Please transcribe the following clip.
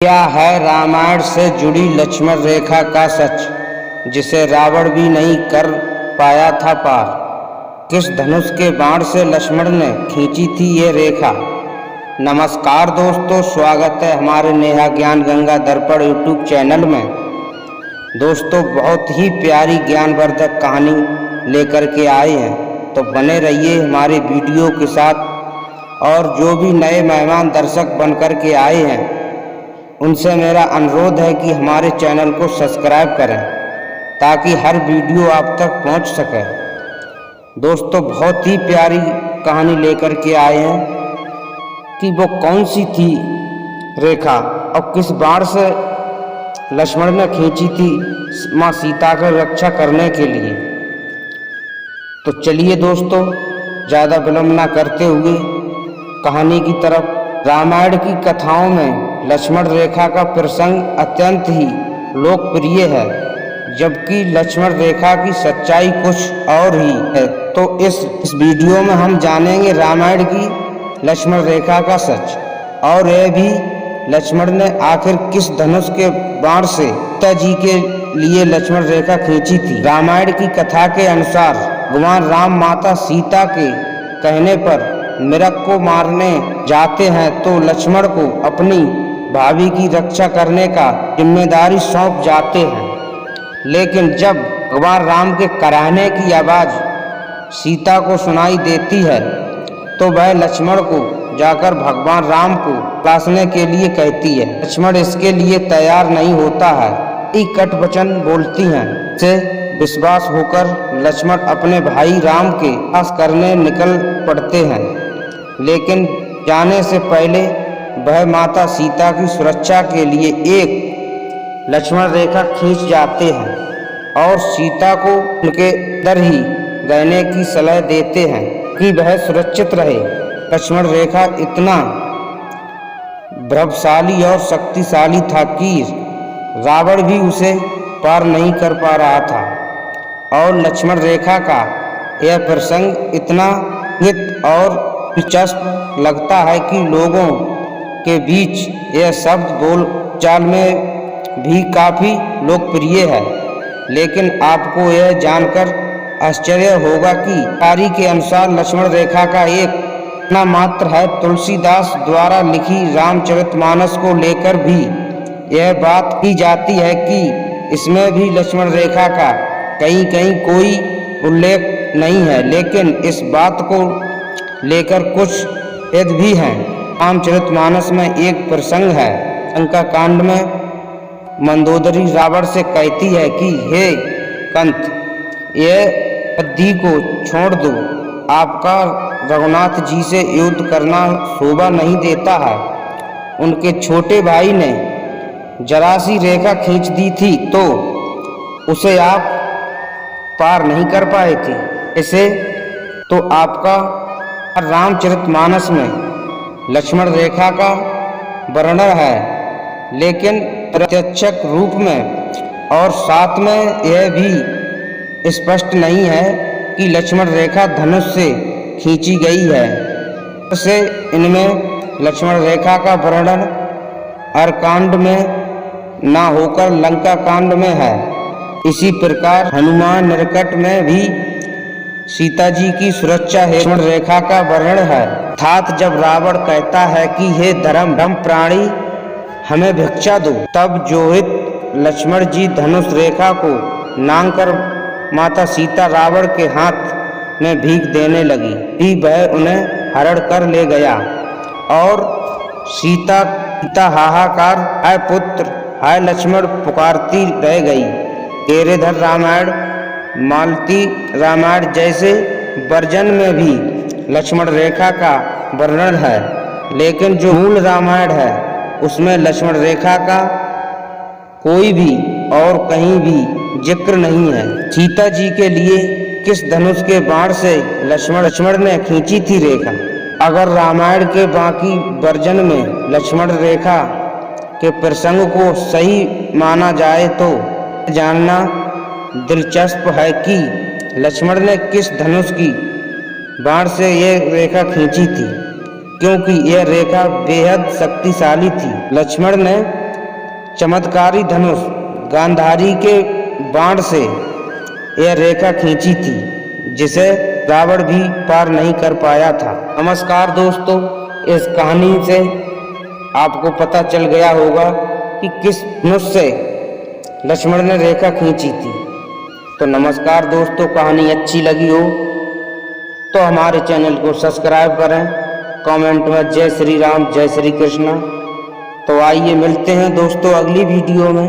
क्या है रामायण से जुड़ी लक्ष्मण रेखा का सच, जिसे रावण भी नहीं कर पाया था पार। किस धनुष के बाण से लक्ष्मण ने खींची थी ये रेखा। नमस्कार दोस्तों, स्वागत है हमारे नेहा ज्ञान गंगा दर्पण यूट्यूब चैनल में। दोस्तों, बहुत ही प्यारी ज्ञानवर्धक कहानी लेकर के आए हैं, तो बने रहिए हमारे वीडियो के साथ। और जो भी नए मेहमान दर्शक बनकर के आए हैं, उनसे मेरा अनुरोध है कि हमारे चैनल को सब्सक्राइब करें ताकि हर वीडियो आप तक पहुंच सके। दोस्तों, बहुत ही प्यारी कहानी लेकर के आए हैं कि वो कौन सी थी रेखा और किस बाण से लक्ष्मण ने खींची थी माँ सीता की रक्षा करने के लिए। तो चलिए दोस्तों, ज़्यादा विलंब न करते हुए कहानी की तरफ। रामायण की कथाओं में लक्ष्मण रेखा का प्रसंग अत्यंत ही लोकप्रिय है, जबकि लक्ष्मण रेखा की सच्चाई कुछ और ही है। तो इस वीडियो में हम जानेंगे रामायण की लक्ष्मण रेखा का सच, और यह भी लक्ष्मण ने आखिर किस धनुष के बाण से सीता जी के लिए लक्ष्मण रेखा खींची थी। रामायण की कथा के अनुसार भगवान राम माता सीता के कहने पर मृग को मारने जाते हैं, तो लक्ष्मण को अपनी भाभी की रक्षा करने का जिम्मेदारी सौंप जाते हैं। लेकिन जब भगवान राम के कराहने की आवाज़ सीता को सुनाई देती है, तो वह लक्ष्मण को जाकर भगवान राम को तलाशने के लिए कहती है। लक्ष्मण इसके लिए तैयार नहीं होता है, एक कट वचन बोलती हैं। से विश्वास होकर लक्ष्मण अपने भाई राम के पास करने निकल पड़ते हैं, लेकिन जाने से पहले वह माता सीता की सुरक्षा के लिए एक लक्ष्मण रेखा खींच जाते हैं और सीता को उनके दर ही रहने की सलाह देते हैं कि वह सुरक्षित रहे। लक्ष्मण रेखा इतना प्रभावशाली और शक्तिशाली था कि रावण भी उसे पार नहीं कर पा रहा था। और लक्ष्मण रेखा का यह प्रसंग इतना हित और दिलचस्प लगता है कि लोगों के बीच यह शब्द बोलचाल में भी काफ़ी लोकप्रिय है। लेकिन आपको यह जानकर आश्चर्य होगा कि कहानी के अनुसार लक्ष्मण रेखा का एक ना मात्र है। तुलसीदास द्वारा लिखी रामचरितमानस को लेकर भी यह बात की जाती है कि इसमें भी लक्ष्मण रेखा का कहीं कहीं कोई उल्लेख नहीं है। लेकिन इस बात को लेकर कुछ भेद भी हैं। रामचरितमानस में एक प्रसंग है, लंका कांड में मंदोदरी रावण से कहती है कि हे कंत, यह बुद्धि को छोड़ दो, आपका रघुनाथ जी से युद्ध करना शोभा नहीं देता है। उनके छोटे भाई ने जरा सी रेखा खींच दी थी तो उसे आप पार नहीं कर पाए थे। इसे तो आपका रामचरितमानस में लक्ष्मण रेखा का वर्णन है, लेकिन प्रत्यक्ष रूप में और साथ में यह भी स्पष्ट नहीं है कि लक्ष्मण रेखा धनुष से खींची गई है। से इनमें लक्ष्मण रेखा का वर्णन अरकांड में ना होकर लंका कांड में है। इसी प्रकार हनुमान निरकट में भी सीता जी की सुरक्षा लक्ष्मण रेखा का वर्णन है। अर्थात जब रावण कहता है कि हे धर्म प्राणी, हमें भिक्षा दो, तब जोहित लक्ष्मण जी धनुष रेखा को नांग कर माता सीता रावण के हाथ में भीख देने लगी कि वह उन्हें हरण कर ले गया। और सीता हाहाकार, हाय पुत्र हाय लक्ष्मण पुकारती रह गई। केरेधर रामायण, मालती रामायण जैसे वर्जन में भी लक्ष्मण रेखा का वर्णन है, लेकिन जो मूल रामायण है उसमें लक्ष्मण रेखा का कोई भी और कहीं भी जिक्र नहीं है। सीता जी के लिए किस धनुष के बाण से लक्ष्मण ने खींची थी रेखा। अगर रामायण के बाकी वर्जन में लक्ष्मण रेखा के प्रसंग को सही माना जाए तो जानना दिलचस्प है कि लक्ष्मण ने किस धनुष की बाण से यह रेखा खींची थी, क्योंकि यह रेखा बेहद शक्तिशाली थी। लक्ष्मण ने चमत्कारी धनुष गांधारी के बाण से यह रेखा खींची थी जिसे रावण भी पार नहीं कर पाया था। नमस्कार दोस्तों, इस कहानी से आपको पता चल गया होगा कि किस धनुष से लक्ष्मण ने रेखा खींची थी। तो नमस्कार दोस्तों, कहानी अच्छी लगी हो तो हमारे चैनल को सब्सक्राइब करें, कमेंट में जय श्री राम जय श्री कृष्ण। तो आइए मिलते हैं दोस्तों अगली वीडियो में।